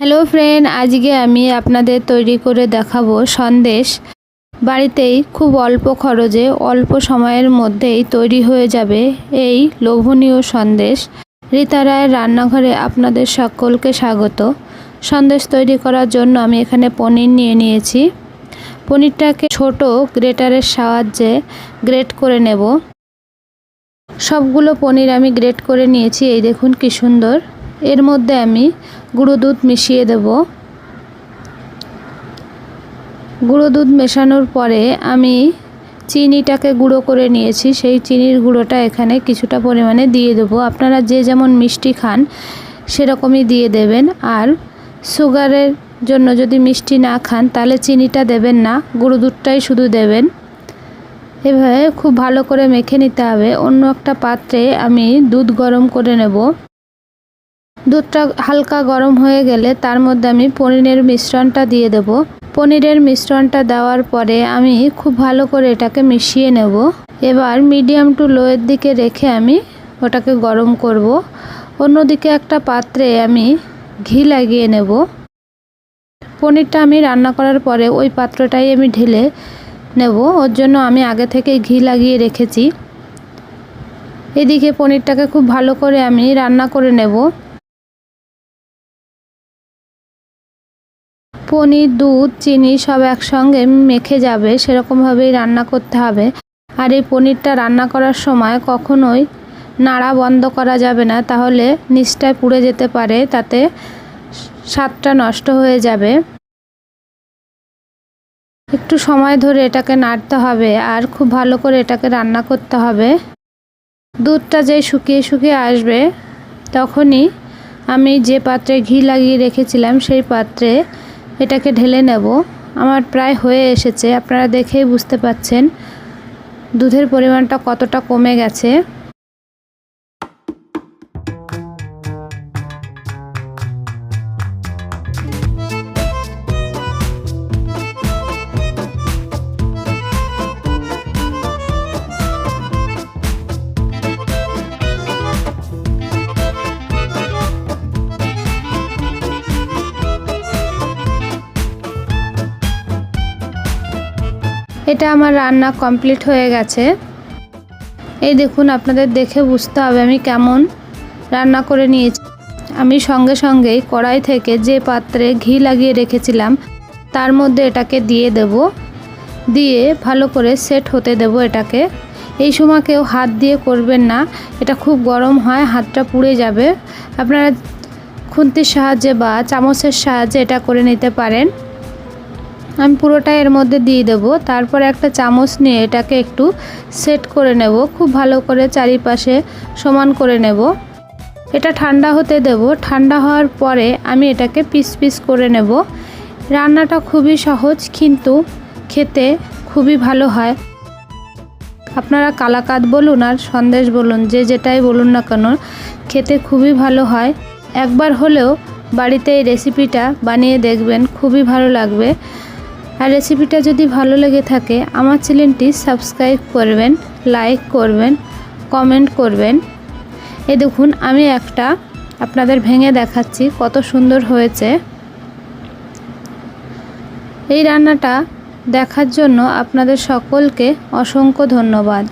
Hello friend, আজকে আমি আপনাদের তৈরি করে দেখাবো সন্দেশ। বাড়িতেই খুব অল্প খরচে অল্প সময়ের মধ্যেই তৈরি হয়ে যাবে এই লোভনীয় সন্দেশ। রীতা রায়ের রান্নাঘরে আপনাদের সকলকে স্বাগত। সন্দেশ তৈরি করার জন্য আমি এখানে পনির নিয়ে নিয়েছি। পনিরটাকে ছোট গ্রেটারের সাহায্যে গ্রেট করে নেব। সবগুলো পনির আমি গ্রেট করে নিয়েছি। এই দেখুন কি সুন্দর। এর মধ্যে আমি গুঁড়ো দুধ মিশিয়ে দেব। গুঁড়ো দুধ মেশানোর পরে আমি চিনিটাকে গুঁড়ো করে নিয়েছি, সেই চিনির গুঁড়োটা এখানে কিছুটা পরিমাণে দিয়ে দেবো। আপনারা যে যেমন মিষ্টি খান সেরকমই দিয়ে দেবেন। আর সুগারের জন্য যদি মিষ্টি না খান তাহলে চিনিটা দেবেন না, গুঁড়ো দুধটাই শুধু দেবেন। এভাবে খুব ভালো করে মেখে নিতে হবে। অন্য একটা পাত্রে আমি দুধ গরম করে নেব। দুধটা হালকা গরম হয়ে গেলে তার মধ্যে আমি পনিরের মিশ্রণটা দিয়ে দেব। পনিরের মিশ্রণটা দেওয়ার পরে আমি খুব ভালো করে এটাকে মিশিয়ে নেব। এবার মিডিয়াম টু লোয়ের দিকে রেখে আমি ওটাকে গরম করব। অন্যদিকে একটা পাত্রে আমি ঘি লাগিয়ে নেব। পনিরটা আমি রান্না করার পরে ওই পাত্রটাই আমি ঢেলে নেব। ওর জন্য আমি আগে থেকেই ঘি লাগিয়ে রেখেছি। এদিকে পনিরটাকে খুব ভালো করে আমি রান্না করে নেব। পনির, দুধ, চিনি সব একসঙ্গে মেখে যাবে সেরকমভাবেই রান্না করতে হবে। আর এই পনিরটা রান্না করার সময় কখনোই নাড়া বন্ধ করা যাবে না, তাহলে নিচটায় পুড়ে যেতে পারে, তাতে স্বাদটা নষ্ট হয়ে যাবে। একটু সময় ধরে এটাকে নাড়তে হবে আর খুব ভালো করে এটাকে রান্না করতে হবে। দুধটা যেই শুকিয়ে শুকিয়ে আসবে তখনই আমি যে পাত্রে ঘি লাগিয়ে রেখেছিলাম সেই পাত্রে এটাকে ঢেলে নেব। আমার প্রায় হয়ে এসেছে, আপনারা দেখেই বুঝতে পাচ্ছেন দুধের পরিমাণটা কতটা কমে গেছে। এটা আমার রান্না কমপ্লিট হয়ে গেছে। এই দেখুন, আপনাদের দেখে বুঝতে হবে আমি কেমন রান্না করে নিয়েছি। আমি সঙ্গে সঙ্গেই কড়াই থেকে যে পাত্রে ঘি লাগিয়ে রেখেছিলাম তার মধ্যে এটাকে দিয়ে দেব। দিয়ে ভালো করে সেট হতে দেব এটাকে। এই সময় কেউ হাত দিয়ে করবেন না, এটা খুব গরম হয়, হাতটা পুড়ে যাবে। আপনারা খুন্তির সাহায্যে বা চামচের সাহায্যে এটা করে নিতে পারেন। আমি পুরোটা এর মধ্যে দিয়ে দেব। তারপর একটা চামচ নিয়ে এটাকে একটু সেট করে নেব, খুব ভালো করে চারিপাশে সমান করে নেব। এটা ঠান্ডা হতে দেব। ঠান্ডা হওয়ার পরে আমি এটাকে পিস পিস করে নেব। রান্নাটা খুবই সহজ কিন্তু খেতে খুবই ভালো হয়। আপনারা কালাকাঁদ বলুন আর সন্দেশ বলুন, যে যেটাই বলুন না কেন, খেতে খুবই ভালো হয়। একবার হলেও বাড়িতে এই রেসিপিটা বানিয়ে দেখবেন, খুবই ভালো লাগবে। আর রেসিপিটা যদি ভালো লেগে থাকে আমার চ্যানেলটি সাবস্ক্রাইব করবেন, লাইক করবেন, কমেন্ট করবেন। এই দেখুন, আমি একটা আপনাদের ভেঙে দেখাচ্ছি কত সুন্দর হয়েছে। এই রান্নাটা দেখার জন্য আপনাদের সকলকে অসংখ্য ধন্যবাদ।